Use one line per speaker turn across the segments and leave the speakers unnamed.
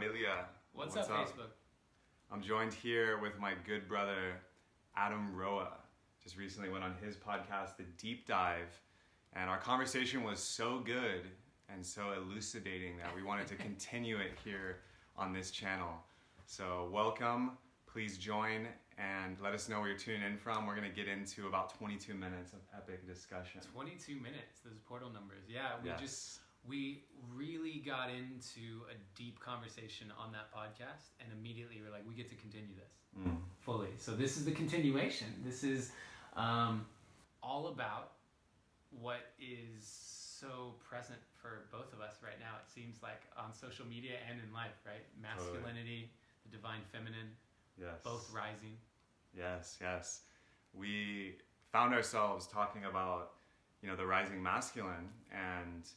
familia?
What's up, Facebook?
I'm joined here with my good brother, Adam Roa. Just recently went on his podcast, The Deep Dive, and our conversation was so good and so elucidating that we wanted to continue it here on this channel. So welcome, please join and let us know where you're tuning in from. We're going to get into about 22 minutes of epic discussion.
22 minutes, those portal numbers. Yeah, we really got into a deep conversation on that podcast, and immediately we're like, we get to continue this fully. So this is the continuation. This is all about what is so present for both of us right now. It seems like on social media and in life, right? Masculinity, the divine feminine, both rising.
Yes. We found ourselves talking about, the rising masculine, and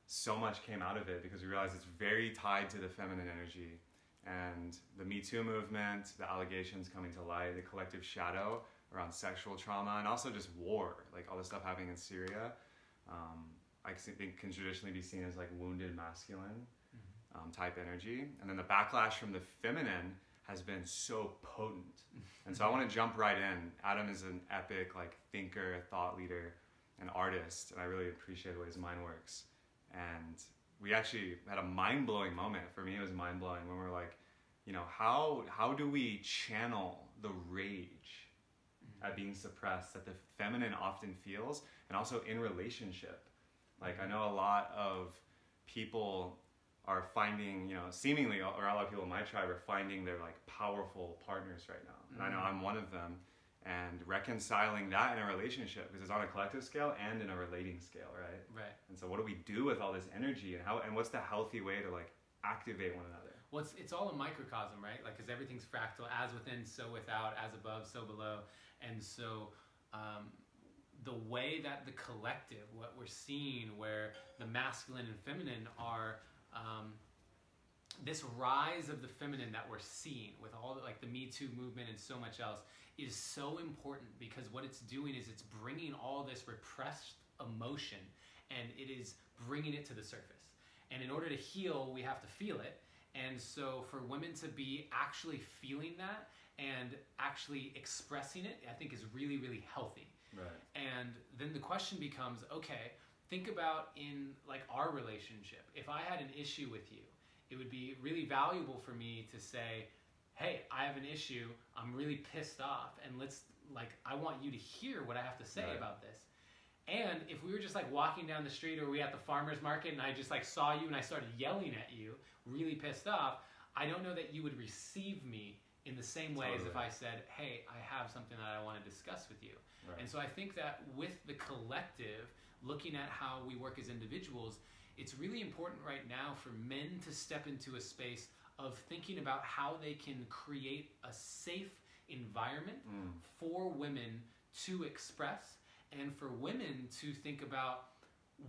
so much came out of it because we realized it's very tied to the feminine energy. And the Me Too movement, the allegations coming to light, the collective shadow around sexual trauma, and also just war, like all the stuff happening in Syria, I think can traditionally be seen as like wounded masculine type energy. And then the backlash from the feminine has been so potent. And so I want to jump right in. Adam is an epic thinker, thought leader, and artist, and I really appreciate the way his mind works. And we actually had a mind-blowing moment. For me, it was mind-blowing when we were like, how do we channel the rage at being suppressed that the feminine often feels, and also in relationship. I know a lot of people are finding, seemingly, or a lot of people in my tribe are finding their powerful partners right now. And I know I'm one of them. And reconciling that in a relationship, because it's on a collective scale and in a relating scale, right?
Right.
And so what do we do with all this energy, and what's the healthy way to activate one another?
Well, it's all a microcosm, right? Because everything's fractal, as within, so without, as above, so below. And so the way that the collective, what we're seeing, where the masculine and feminine are, this rise of the feminine that we're seeing with all the Me Too movement and so much else is so important, because what it's doing is it's bringing all this repressed emotion and it is bringing it to the surface. And in order to heal, we have to feel it. And so for women to be actually feeling that and actually expressing it, I think is really, really healthy.
Right. And
then the question becomes, okay, think about in our relationship. If I had an issue with you, it would be really valuable for me to say, hey, I have an issue, I'm really pissed off, and I want you to hear what I have to say about this. And if we were just walking down the street, or we at the farmer's market, and I just saw you and I started yelling at you, really pissed off, I don't know that you would receive me in the same way as if I said, hey, I have something that I want to discuss with you. Right. And so I think that with the collective, looking at how we work as individuals, it's really important right now for men to step into a space of thinking about how they can create a safe environment for women to express, and for women to think about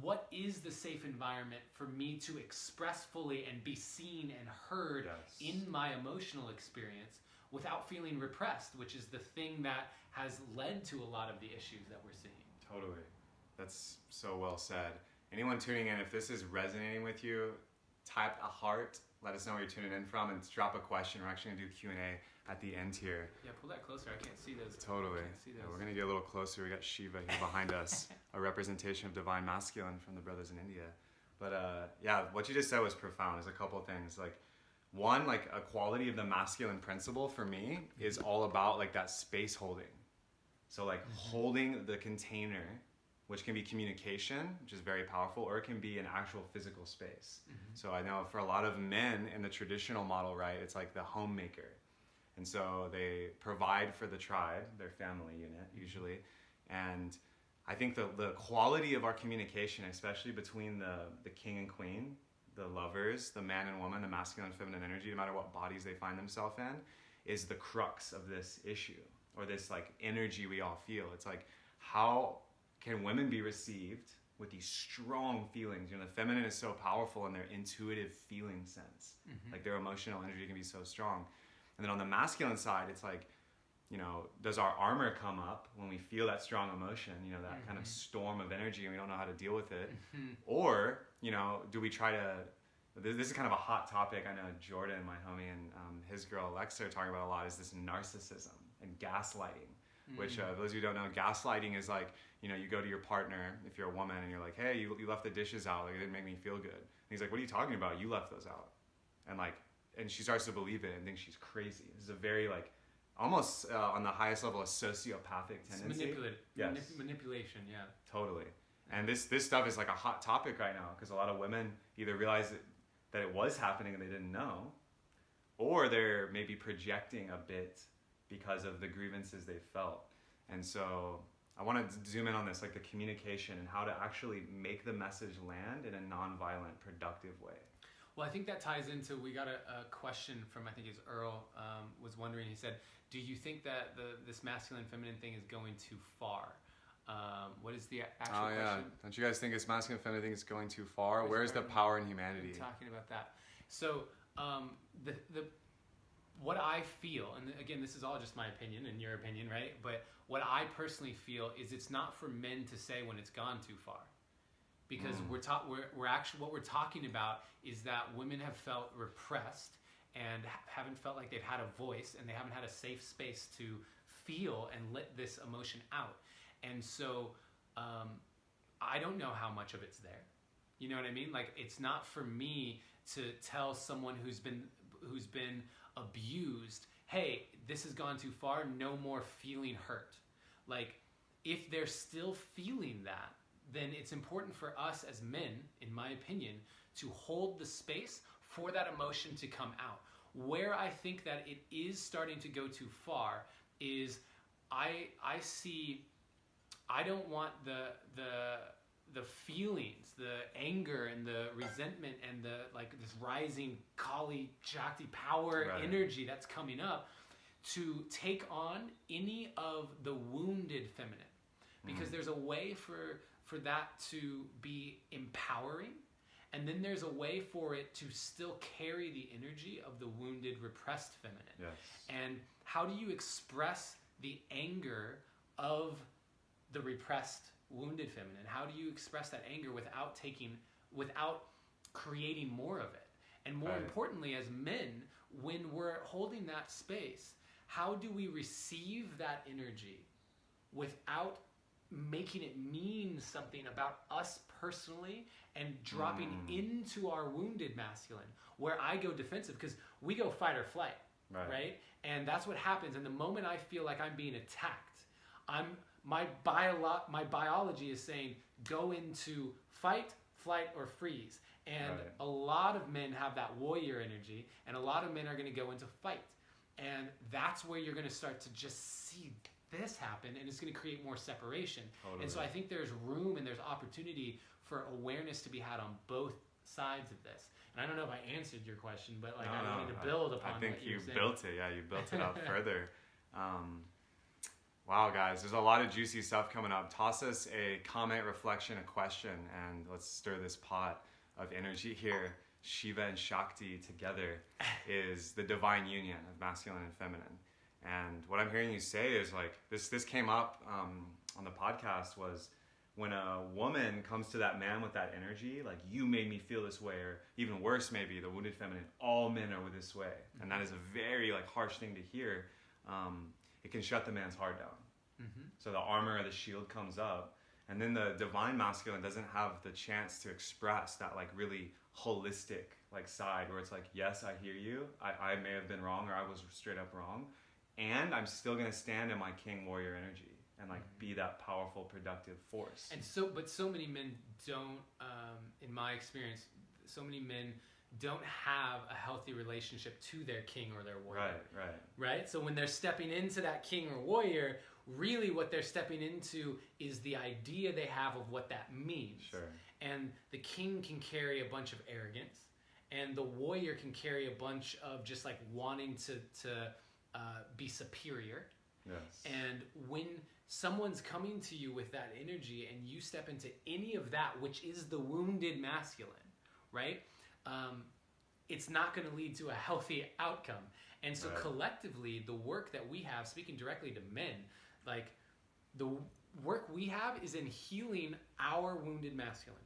what is the safe environment for me to express fully and be seen and heard in my emotional experience without feeling repressed, which is the thing that has led to a lot of the issues that we're seeing.
Totally. That's so well said. Anyone tuning in, if this is resonating with you, type a heart. Let us know where you're tuning in from, and drop a question. We're actually going to do Q&A at the end here.
Yeah, pull that closer. I can't see those.
Totally. Yeah, we're going to get a little closer. We got Shiva here behind us, a representation of divine masculine from the brothers in India. But what you just said was profound. There's a couple things. One, a quality of the masculine principle for me is all about that space holding. So holding the container, which can be communication, which is very powerful, or it can be an actual physical space. So I know for a lot of men in the traditional model, right, it's the homemaker. And so they provide for the tribe, their family unit usually. And I think the quality of our communication, especially between the king and queen, the lovers, the man and woman, the masculine and feminine energy, no matter what bodies they find themselves in, is the crux of this issue, or this energy we all feel. It's how can women be received with these strong feelings? The feminine is so powerful in their intuitive feeling sense. Their emotional energy can be so strong. And then on the masculine side, it's does our armor come up when we feel that strong emotion, that kind of storm of energy, and we don't know how to deal with it? Or, do we try to this is kind of a hot topic. I know Jordan, my homie, and his girl Alexa are talking about a lot, is this narcissism and gaslighting. Which, those of you who don't know, gaslighting is like, you know, you go to your partner, if you're a woman, and you're like, hey, you left the dishes out, like, it didn't make me feel good. And he's like, what are you talking about? You left those out. And she starts to believe it and thinks she's crazy. This is a very, like, almost on the highest level, a sociopathic tendency.
Manipulation, yeah.
Totally. And this stuff is like a hot topic right now, because a lot of women either realize that it was happening and they didn't know, or they're maybe projecting a bit because of the grievances they felt. And so I want to zoom in on this, like the communication and how to actually make the message land in a nonviolent, productive way.
Well, I think that ties into, we got a question from, I think it's Earl, was wondering, he said, do you think that this masculine feminine thing is going too far? What is the actual question?
Don't you guys think this masculine feminine thing is going too far? Where's the power in humanity?
I'm talking about that. So what I feel, and again, this is all just my opinion and your opinion, right? But what I personally feel is it's not for men to say when it's gone too far, because we're actually, what we're talking about is that women have felt repressed and haven't felt like they've had a voice, and they haven't had a safe space to feel and let this emotion out. And so I don't know how much of it's there. You know what I mean? Like, it's not for me to tell someone who's been abused, hey, this has gone too far, no more feeling hurt. Like, if they're still feeling that, then it's important for us as men, in my opinion, to hold the space for that emotion to come out. Where I think that it is starting to go too far is I don't want the feelings, the anger and the resentment and the, like, this rising Kali Shakti power energy that's coming up to take on any of the wounded feminine. Because there's a way for that to be empowering, and then there's a way for it to still carry the energy of the wounded, repressed feminine.
Yes.
And how do you express the anger of the repressed, wounded feminine? How do you express that anger without creating more of it? And more importantly, as men, when we're holding that space, how do we receive that energy without making it mean something about us personally and dropping into our wounded masculine, where I go defensive? Because we go fight or flight, right? And that's what happens. And the moment I feel like I'm being attacked, my biology is saying go into fight, flight, or freeze. And a lot of men have that warrior energy, and a lot of men are going to go into fight. And that's where you're going to start to just see this happen, and it's going to create more separation. Totally. And so I think there's room and there's opportunity for awareness to be had on both sides of this. And I don't know if I answered your question, but like I wanted to build upon
I think
what you
built it. Yeah, you built it up further. Wow, guys, there's a lot of juicy stuff coming up. Toss us a comment, reflection, a question, and let's stir this pot of energy here. Shiva and Shakti together is the divine union of masculine and feminine. And what I'm hearing you say is, like, this came up on the podcast, was when a woman comes to that man with that energy, like, you made me feel this way, or even worse, maybe the wounded feminine, all men are this way. And that is a very, like, harsh thing to hear. It can shut the man's heart down. So the armor or the shield comes up, and then the divine masculine doesn't have the chance to express that, like, really holistic, like, side where it's like, yes, I hear you, I may have been wrong, or I was straight up wrong, and I'm still going to stand in my king warrior energy and, like, be that powerful, productive force. And
but so many men don't, in my experience, so many men don't have a healthy relationship to their king or their warrior. Right? So when they're stepping into that king or warrior, really what they're stepping into is the idea they have of what that means.
Sure.
And the king can carry a bunch of arrogance, and the warrior can carry a bunch of just, like, wanting to be superior.
Yes.
And when someone's coming to you with that energy and you step into any of that, which is the wounded masculine, right? It's not going to lead to a healthy outcome. And so collectively, the work that we have, speaking directly to men, like, the work we have is in healing our wounded masculine.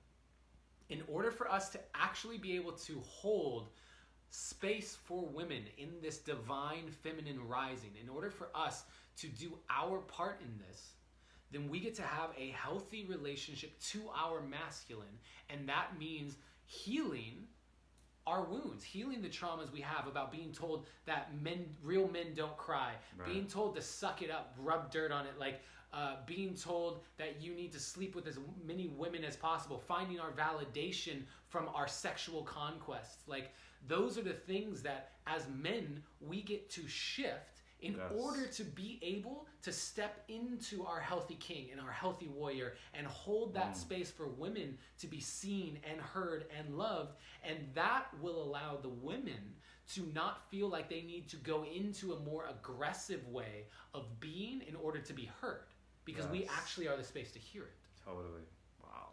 in order for us to actually be able to hold space for women in this divine feminine rising, in order for us to do our part in this, then we get to have a healthy relationship to our masculine. And that means healing our wounds, healing the traumas we have about being told that real men don't cry, being told to suck it up, rub dirt on it, like being told that you need to sleep with as many women as possible, finding our validation from our sexual conquests. Like, those are the things that as men we get to shift in order to be able to step into our healthy king and our healthy warrior and hold that space for women to be seen and heard and loved. And that will allow the women to not feel like they need to go into a more aggressive way of being in order to be heard, because we actually are the space to hear it.
Totally. Wow.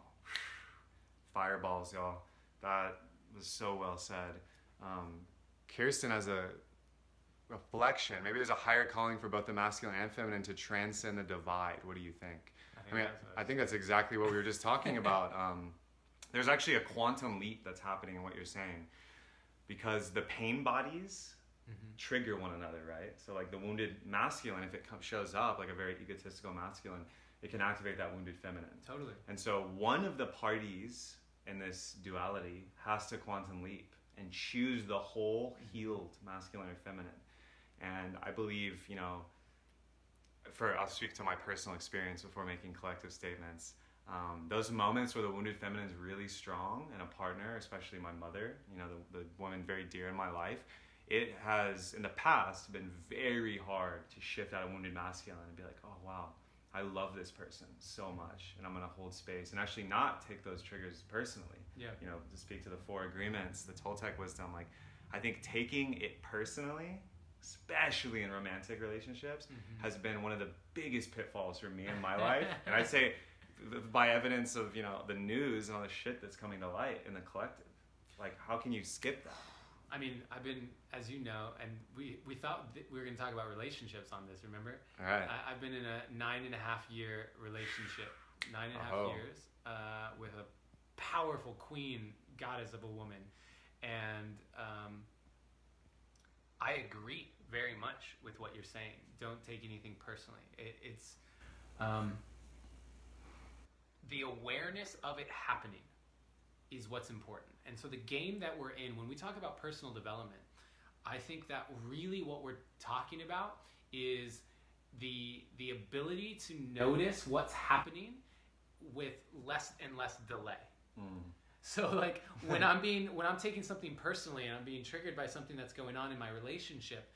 Fireballs, y'all. That was so well said. Kirsten, as a reflection, maybe there's a higher calling for both the masculine and feminine to transcend the divide. What do you think? I think that's exactly what we were just talking about. There's actually a quantum leap that's happening in what you're saying, because the pain bodies trigger one another, right? So like the wounded masculine, if it shows up like a very egotistical masculine, it can activate that wounded feminine.
Totally.
And so one of the parties in this duality has to quantum leap and choose the whole healed masculine or feminine. And I believe, you know, I'll speak to my personal experience before making collective statements. Those moments where the wounded feminine is really strong in a partner, especially my mother, you know, the woman very dear in my life, it has in the past been very hard to shift out of wounded masculine and be like, oh wow, I love this person so much, and I'm going to hold space and actually not take those triggers personally.
Yeah.
You know, to speak to the 4 agreements, the Toltec wisdom, like I think taking it personally, especially in romantic relationships, has been one of the biggest pitfalls for me in my life. And I'd say by evidence of, you know, the news and all the shit that's coming to light in the collective. Like, how can you skip that?
I mean, I've been, as you know, and we thought we were going to talk about relationships on this, remember?
All right.
I've been in a 9.5-year relationship, 9.5 years, with a powerful queen, goddess of a woman. And I agree very much with what you're saying. Don't take anything personally. It's the awareness of it happening is what's important. And so the game that we're in, when we talk about personal development, I think that really what we're talking about is the ability to notice what's happening with less and less delay. So like when I'm taking something personally and I'm being triggered by something that's going on in my relationship,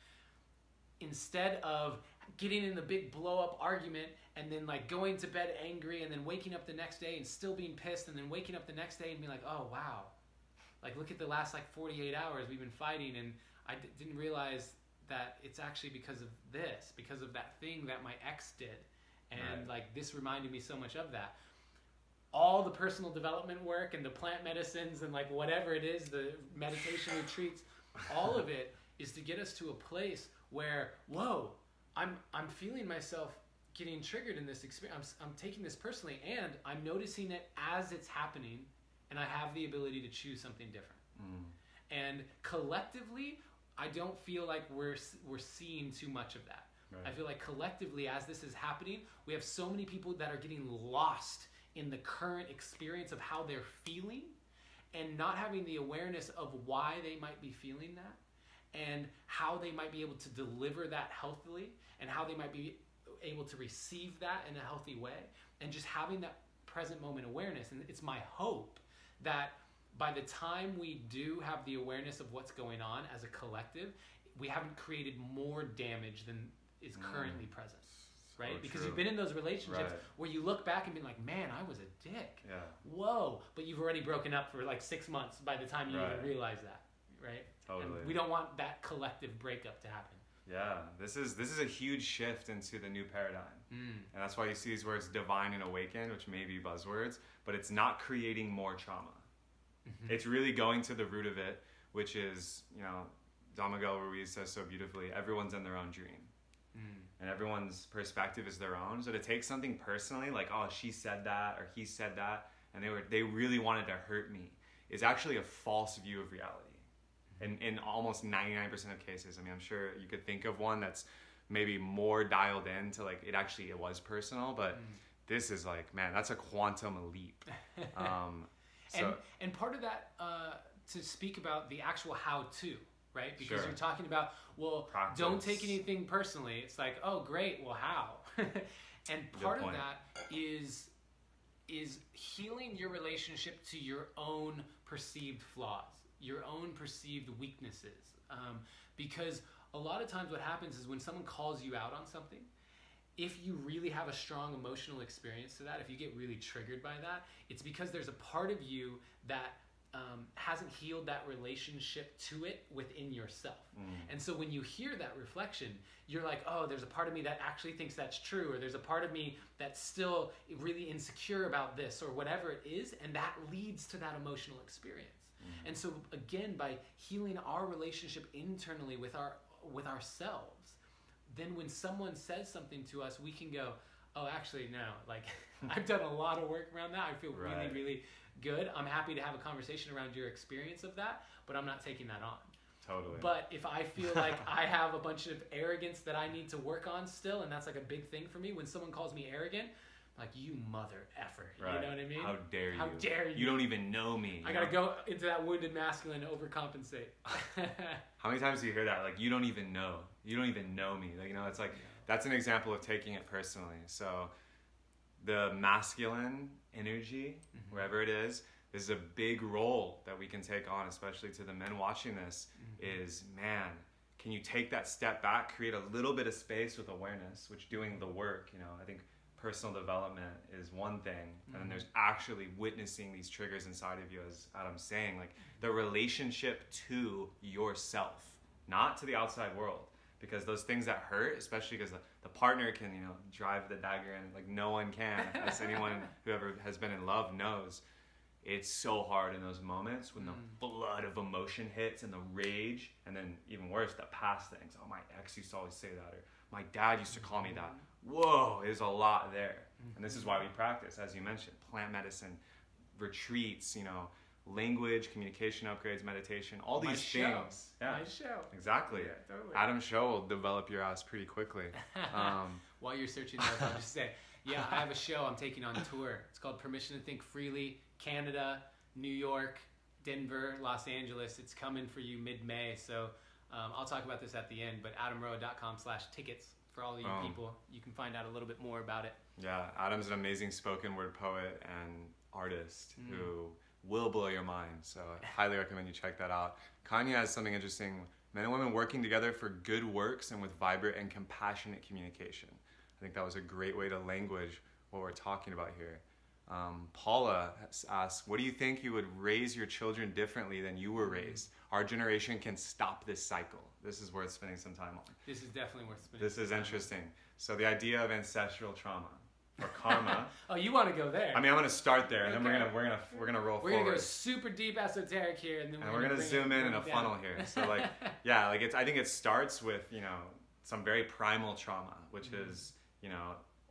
instead of getting in the big blow up argument and then like going to bed angry and then waking up the next day and still being pissed and then waking up the next day and being like, oh wow, like look at the last like 48 hours we've been fighting, and I didn't realize that it's actually because of this, because of that thing that my ex did, and like this reminded me so much of that. All the personal development work and the plant medicines and like whatever it is, the meditation retreats, all of it is to get us to a place where, whoa, I'm feeling myself getting triggered in this experience. I'm taking this personally, and I'm noticing it as it's happening, and I have the ability to choose something different. And collectively, I don't feel like we're seeing too much of that. I feel like collectively, as this is happening, we have so many people that are getting lost in the current experience of how they're feeling and not having the awareness of why they might be feeling that and how they might be able to deliver that healthily and how they might be able to receive that in a healthy way, and just having that present moment awareness. And it's my hope that by the time we do have the awareness of what's going on as a collective, we haven't created more damage than is currently present. Right?
So
because
true.
you've been in those relationships where you look back and be like, man, I was a dick.
Yeah.
Whoa. But you've already broken up for like 6 months by the time you even realize that. Right?
Totally.
And we don't want that collective breakup to happen.
Yeah. This is a huge shift into the new paradigm. And that's why you see these words divine and awaken, which may be buzzwords, but it's not creating more trauma. It's really going to the root of it, which is, you know, Don Miguel Ruiz says so beautifully, everyone's in their own dream. And everyone's perspective is their own. So to take something personally, like, oh, she said that or he said that, and they really wanted to hurt me is actually a false view of reality. In almost 99% of cases. I mean, I'm sure you could think of one that's maybe more dialed in to like it was personal, but this is like, man, that's a quantum leap.
And part of that, to speak about the actual how-to, right? Because
Sure.
you're talking about, well,
Practice.
don't take anything personally. It's like, oh, great, well, how? And part of that is healing your relationship to your own perceived flaws, your own perceived weaknesses. Because a lot of times what happens is when someone calls you out on something, if you really have a strong emotional experience to that, if you get really triggered by that, it's because there's a part of you that hasn't healed that relationship to it within yourself. And so when you hear that reflection, you're like, oh, there's a part of me that actually thinks that's true, or there's a part of me that's still really insecure about this, or whatever it is, and that leads to that emotional experience. And so again, by healing our relationship internally with ourselves, then when someone says something to us, we can go, oh, actually, no, like I've done a lot of work around that. I feel really, really good. I'm happy to have a conversation around your experience of that, but I'm not taking that on.
Totally.
But if I feel like I have a bunch of arrogance that I need to work on still, and that's like a big thing for me, when someone calls me arrogant, like, you mother effer.
Right.
You know what I mean?
How dare you?
How dare you?
You don't even know me.
I gotta go into that wounded masculine to overcompensate.
How many times do you hear that? Like, you don't even know. You don't even know me. Like, it's like, that's an example of taking it personally. So the masculine energy, wherever it is a big role that we can take on, especially to the men watching this, is, man, can you take that step back, create a little bit of space with awareness, which doing the work, I think personal development is one thing, and then there's actually witnessing these triggers inside of you, as Adam's saying, like the relationship to yourself, not to the outside world, because those things that hurt, especially because the partner can, drive the dagger in, like no one can, as anyone who ever has been in love knows. It's so hard in those moments when the flood of emotion hits and the rage, and then even worse, the past things. Oh, my ex used to always say that, or my dad used to call me that. Whoa, there's a lot there. And this is why we practice, as you mentioned, plant medicine, retreats, language, communication upgrades, meditation, all these things.
Yeah. My show.
Exactly.
Yeah, totally.
Adam's show will develop your ass pretty quickly.
While you're searching those, I'll just say, yeah, I have a show I'm taking on tour. It's called Permission to Think Freely. Canada, New York, Denver, Los Angeles. It's coming for you mid-May. So I'll talk about this at the end, but adamroa.com/tickets for all of you people. You can find out a little bit more about it.
Yeah, Adam's an amazing spoken word poet and artist who will blow your mind. So I highly recommend you check that out. Kanye has something interesting. Men and women working together for good works and with vibrant and compassionate communication. I think that was a great way to language what we're talking about here. Paula asks, what do you think you would raise your children differently than you were raised? Our generation can stop this cycle. This is worth spending some time on.
This is definitely worth spending
This is interesting. So the idea of ancestral trauma or karma.
Oh, you want to go there?
I mean, I'm going to start there, and then we're gonna roll forward.
We're gonna go super deep esoteric here, and then
we're gonna zoom in a funnel here. So I think it starts with some very primal trauma, which is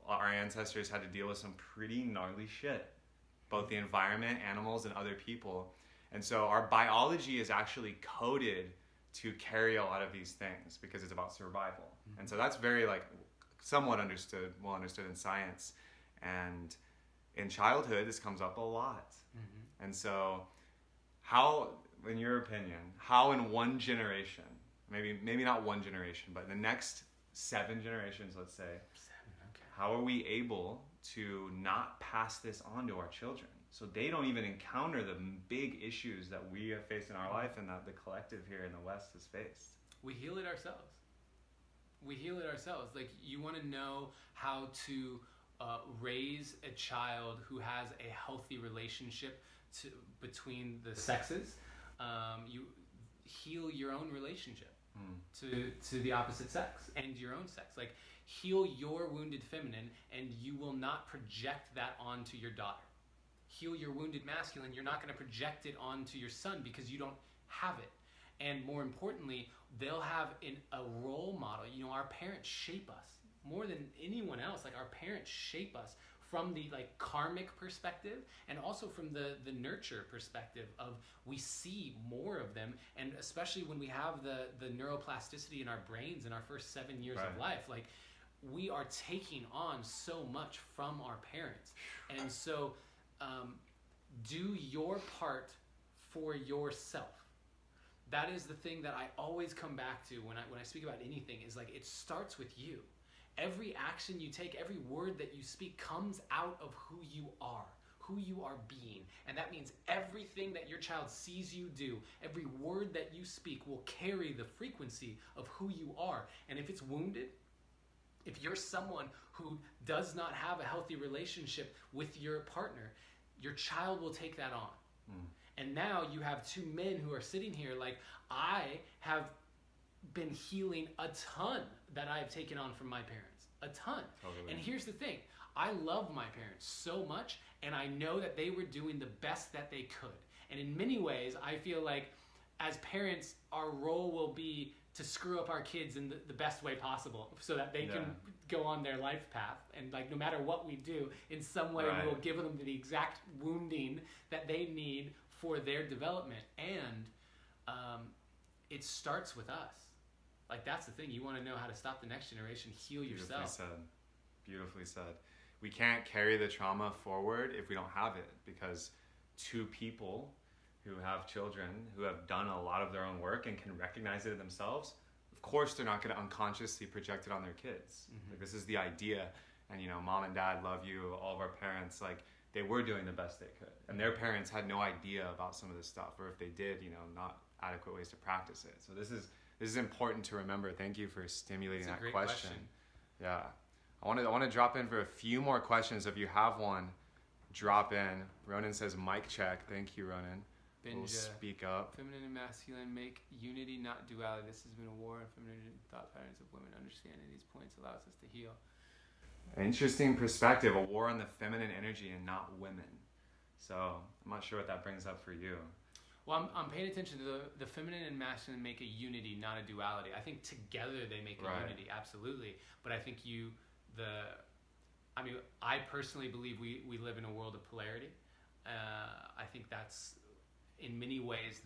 our ancestors had to deal with some pretty gnarly shit, both the environment, animals, and other people. And so our biology is actually coded to carry a lot of these things because it's about survival. And so that's very somewhat well understood in science. And in childhood, this comes up a lot. And so how, in your opinion, how in one generation, maybe not one generation, but the next 7 generations, let's say, how are we able to not pass this on to our children so they don't even encounter the big issues that we have faced in our life and that the collective here in the West has faced?
We heal it ourselves. Like, you want to know how to raise a child who has a healthy relationship between the sexes. You heal your own relationship to the opposite sex and your own sex. Like, heal your wounded feminine, and you will not project that onto your daughter. Heal your wounded masculine, you're not going to project it onto your son because you don't have it. And more importantly, they'll have a role model. Our parents shape us more than anyone else. Like, our parents shape us from the like karmic perspective, and also from the nurture perspective of we see more of them, and especially when we have the neuroplasticity in our brains in our first 7 years of life, like we are taking on so much from our parents. And so do your part for yourself. That is the thing that I always come back to when I speak about anything, is like it starts with you. Every action you take, every word that you speak comes out of who you are being. And that means everything that your child sees you do, every word that you speak will carry the frequency of who you are. And if it's wounded, if you're someone who does not have a healthy relationship with your partner, your child will take that on. And now you have two men who are sitting here like, I have been healing a ton that I have taken on from my parents. A ton. Totally. And here's the thing. I love my parents so much, and I know that they were doing the best that they could. And in many ways, I feel like as parents, our role will be to screw up our kids in the best way possible so that they can go on their life path. And like no matter what we do, in some way we will give them the exact wounding that they need for their development. And it starts with us. Like that's the thing. You want to know how to stop the next generation, heal yourself.
Beautifully said. We can't carry the trauma forward if we don't have it, because two people who have children who have done a lot of their own work and can recognize it themselves, of course they're not going to unconsciously project it on their kids. Like, this is the idea. And mom and dad love you, all of our parents, like they were doing the best they could, and their parents had no idea about some of this stuff, or if they did, not adequate ways to practice it. So this is important to remember. Thank you for stimulating that question. Yeah. I want to drop in for a few more questions. If you have one, drop in. Ronan says mic check. Thank you, Ronan. We'll speak up.
Feminine and masculine make unity, not duality. This has been a war on feminine thought patterns of women. Understanding these points allows us to heal.
Interesting perspective. A war on the feminine energy and not women. So I'm not sure what that brings up for you.
Well, I'm paying attention to the feminine and masculine make a unity, not a duality. I think together they make a unity, absolutely. But I think I personally believe we live in a world of polarity. I think that's in many ways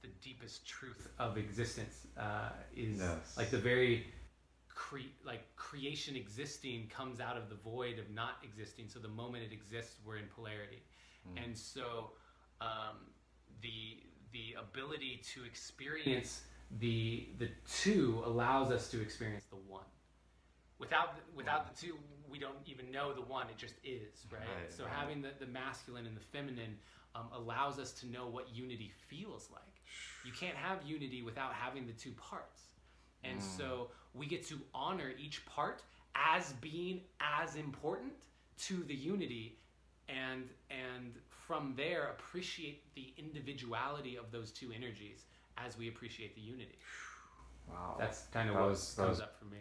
the deepest truth of existence is like the very creation existing comes out of the void of not existing. So the moment it exists, we're in polarity. And so the ability to experience the two allows us to experience the one. Without the two, we don't even know the one. It just is, right? So having the masculine and the feminine allows us to know what unity feels like. You can't have unity without having the two parts. And so we get to honor each part as being as important to the unity, and from there appreciate the individuality of those two energies as we appreciate the unity.
Wow.
That's kind of what comes up for me.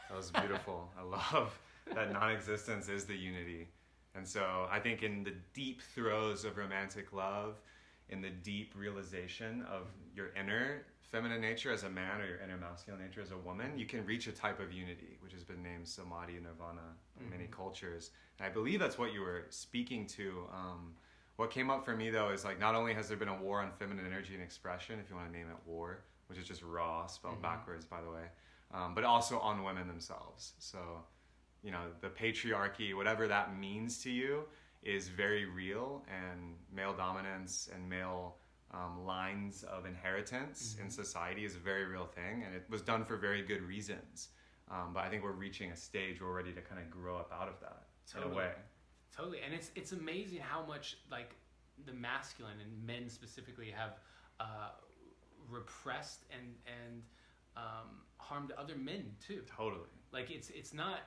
That was beautiful. I love that non-existence is the unity. And so I think in the deep throes of romantic love, in the deep realization of your inner feminine nature as a man or your inner masculine nature as a woman, you can reach a type of unity, which has been named samadhi and nirvana in many cultures. And I believe that's what you were speaking to. What came up for me, though, is like not only has there been a war on feminine energy and expression, if you want to name it war, which is just raw, spelled backwards, by the way, but also on women themselves. So, the patriarchy, whatever that means to you, is very real, and male dominance and male lines of inheritance in society is a very real thing, and it was done for very good reasons. But I think we're reaching a stage where we're ready to kind of grow up out of that in a way.
Totally, and it's amazing how much like the masculine and men specifically have repressed and harmed other men too.
Totally.
Like it's not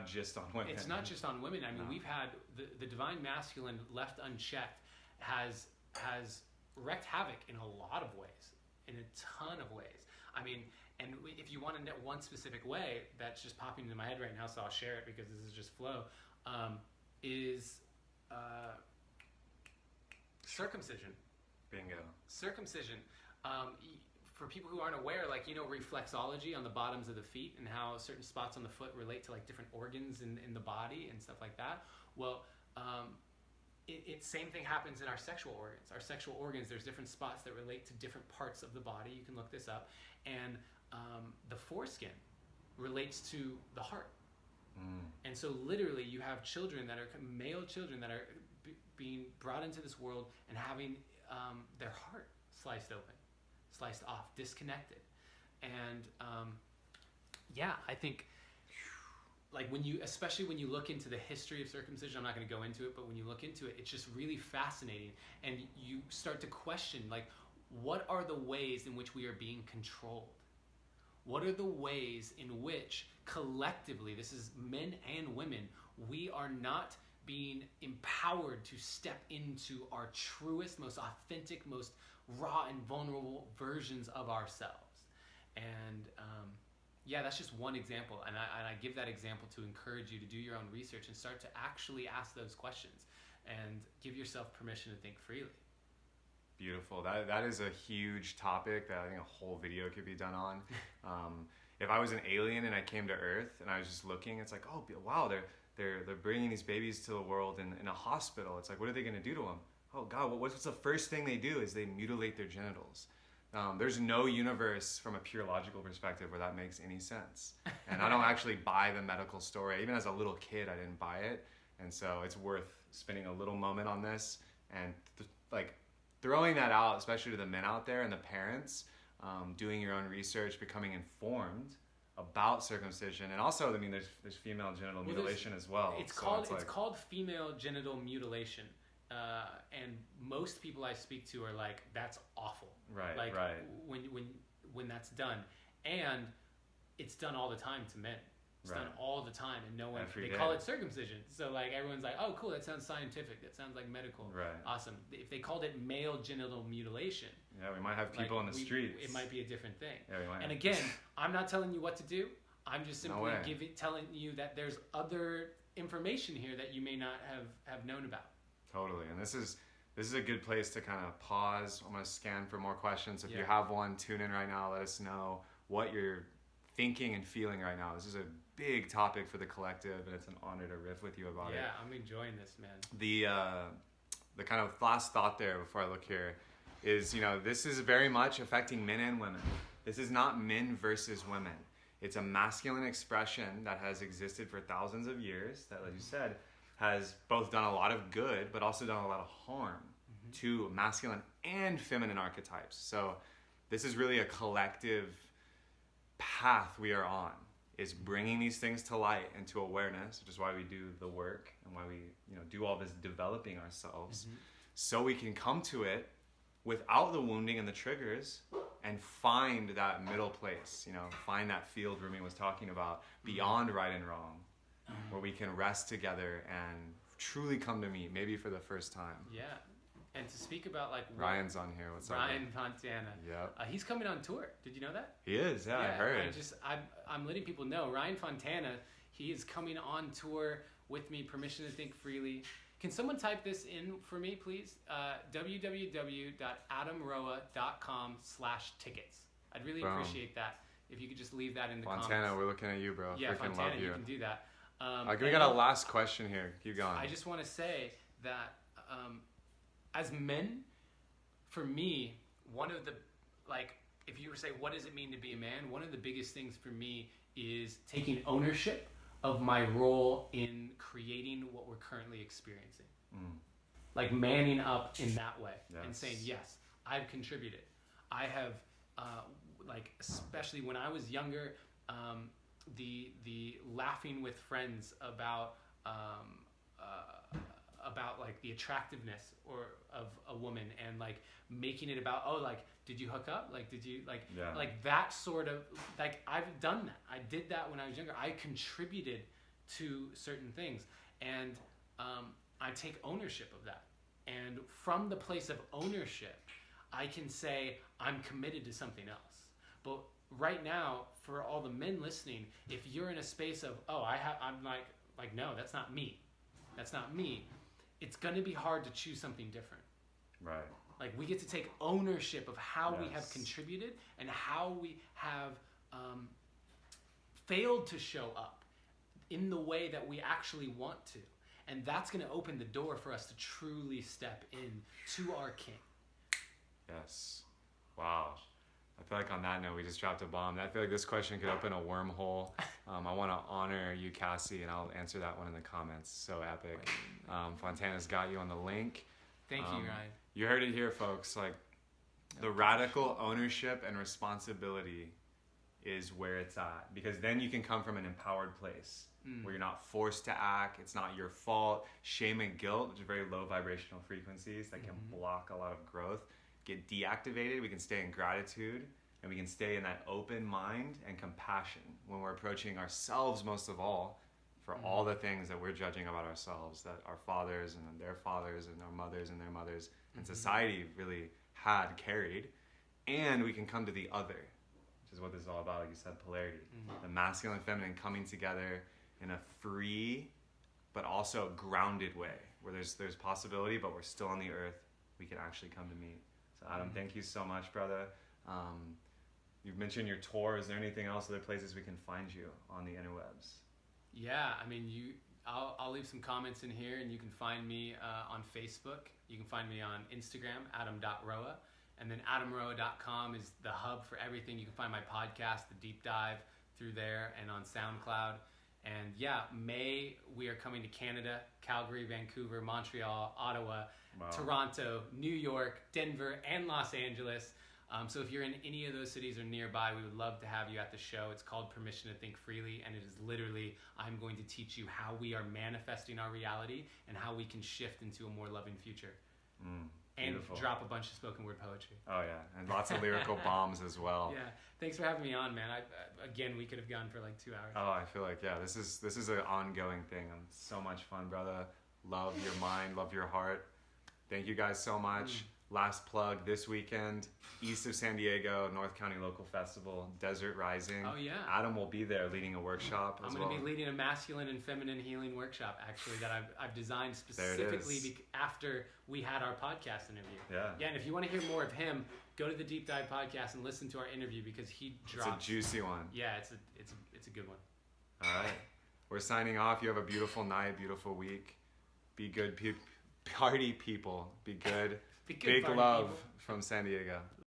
just on women.
It's not just on women. I mean, we've had the divine masculine left unchecked has wreaked havoc in a lot of ways, in a ton of ways. I mean, and if you want to know one specific way that's just popping into my head right now, so I'll share it because this is just flow, is circumcision.
Bingo.
Circumcision. for people who aren't aware, like, reflexology on the bottoms of the feet and how certain spots on the foot relate to like different organs in the body and stuff like that. Well, same thing happens in our sexual organs. Our sexual organs, there's different spots that relate to different parts of the body. You can look this up. And the foreskin relates to the heart. And so literally you have children that are male children that are being brought into this world and having their heart sliced open, sliced off, disconnected. And I think like especially when you look into the history of circumcision, I'm not going to go into it, but when you look into it, it's just really fascinating. And you start to question, like, what are the ways in which we are being controlled? What are the ways in which collectively, this is men and women, we are not being empowered to step into our truest, most authentic, most raw and vulnerable versions of ourselves? And that's just one example. And I give that example to encourage you to do your own research and start to actually ask those questions and give yourself permission to think freely.
Beautiful. That is a huge topic that I think a whole video could be done on. If I was an alien and I came to Earth and I was just looking, it's like, oh wow, they're bringing these babies to the world in a hospital. It's like, what are they going to do to them? Oh God, what's the first thing they do is they mutilate their genitals. There's no universe from a pure logical perspective where that makes any sense. And I don't actually buy the medical story. Even as a little kid, I didn't buy it. And so it's worth spending a little moment on this and throwing that out, especially to the men out there and the parents, doing your own research, becoming informed about circumcision. And also, I mean, there's female genital mutilation as well.
It's called female genital mutilation. And most people I speak to are like, that's awful.
Right,
like,
right.
When that's done. And it's done all the time to men. It's done all the time, and no one, they call it circumcision. So like everyone's like, oh cool, that sounds scientific, that sounds like medical.
Right.
Awesome. If they called it male genital mutilation,
we might have people in the streets.
It might be a different thing.
Yeah, we might.
And again, I'm not telling you what to do. I'm just simply telling you that there's other information here that you may not have known about.
Totally. And this is a good place to kind of pause. I'm going to scan for more questions. If you have one, tune in right now. Let us know what you're thinking and feeling right now. This is a big topic for the collective, and it's an honor to riff with you about it.
Yeah, I'm enjoying this, man.
The kind of last thought there before I look here is, this is very much affecting men and women. This is not men versus women. It's a masculine expression that has existed for thousands of years that, like you said, has both done a lot of good, but also done a lot of harm to masculine and feminine archetypes. So this is really a collective path we are on, is bringing these things to light and to awareness, which is why we do the work and why we do all this developing ourselves, so we can come to it without the wounding and the triggers and find that middle place, find that field Rumi was talking about, beyond right and wrong, where we can rest together and truly come to meet, maybe for the first time.
Yeah. And to speak about
Ryan's on here. What's up?
Ryan Fontana.
Yep.
He's coming on tour. Did you know that?
He is. Yeah, I heard.
I'm letting people know. Ryan Fontana. He is coming on tour with me. Permission to think freely. Can someone type this in for me, please? www.adamroa.com/tickets. I'd really appreciate that if you could just leave that in the comments.
Fontana, we're looking at you, bro.
Yeah,
Freaking
Fontana,
love you.
You can do that.
We got a last question here. Keep going.
I just want to say that as men, for me, one of the, if you were to say, what does it mean to be a man? One of the biggest things for me is taking ownership of my role in creating what we're currently experiencing. Like manning up in that way and saying, yes, I've contributed. I have, especially when I was younger, the laughing with friends about the attractiveness of a woman, and making it about, did you hook up? Did you that sort of, I've done that. I did that when I was younger. I contributed to certain things, and I take ownership of that. And from the place of ownership, I can say I'm committed to something else. But right now, for all the men listening, if you're in a space of, I'm no, that's not me. That's not me. It's going to be hard to choose something different.
Right.
Like, we get to take ownership of how we have
Yes.
contributed and how we have failed to show up in the way that we actually want to. And that's going to open the door for us to truly step in to our King.
Yes. Wow. I feel like on that note, we just dropped a bomb. I feel like this question could open a wormhole. I want to honor you, Cassie, and I'll answer that one in the comments. So epic. Fontana's got you on the link.
Thank you, Ryan.
You heard it here, folks. Like, the radical ownership and responsibility is where it's at. Because then you can come from an empowered place where you're not forced to act. It's not your fault. Shame and guilt, which are very low vibrational frequencies that can block a lot of growth, get deactivated. We can stay in gratitude, and we can stay in that open mind and compassion when we're approaching ourselves most of all for all the things that we're judging about ourselves, that our fathers and their fathers and our mothers and their mothers and society really had carried. And we can come to the other, which is what this is all about. Like you said, polarity. The masculine and feminine coming together in a free but also grounded way where there's possibility, but we're still on the earth. We can actually come to meet. So Adam, thank you so much, brother. You've mentioned your tour. Is there anything else, other places we can find you on the interwebs?
Yeah, I mean, I'll leave some comments in here, and you can find me on Facebook. You can find me on Instagram, adam.roa. And then adamroa.com is the hub for everything. You can find my podcast, The Deep Dive, through there and on SoundCloud. And yeah, May, we are coming to Canada, Calgary, Vancouver, Montreal, Ottawa, Toronto, New York, Denver, and Los Angeles. So if you're in any of those cities or nearby, we would love to have you at the show. It's called Permission to Think Freely, and it is literally, I'm going to teach you how we are manifesting our reality and how we can shift into a more loving future. And drop a bunch of spoken word poetry. Oh
yeah, and lots of lyrical bombs as well.
Yeah, thanks for having me on, man. Again, we could have gone for like 2 hours.
Oh, I feel like, yeah, this is an ongoing thing. So much fun, brother. Love your mind, love your heart. Thank you guys so much. Last plug, this weekend, east of San Diego, North County Local Festival, Desert Rising.
Oh, yeah.
Adam will be there leading a workshop as well.
I'm going to be leading a masculine and feminine healing workshop, actually, that I've designed specifically after we had our podcast interview. Yeah, and if you want to hear more of him, go to the Deep Dive podcast and listen to our interview because he drops.
It's a juicy one.
Yeah, it's a good one.
All right. We're signing off. You have a beautiful night, beautiful week. Be good, party people. Be good. Big love from San Diego.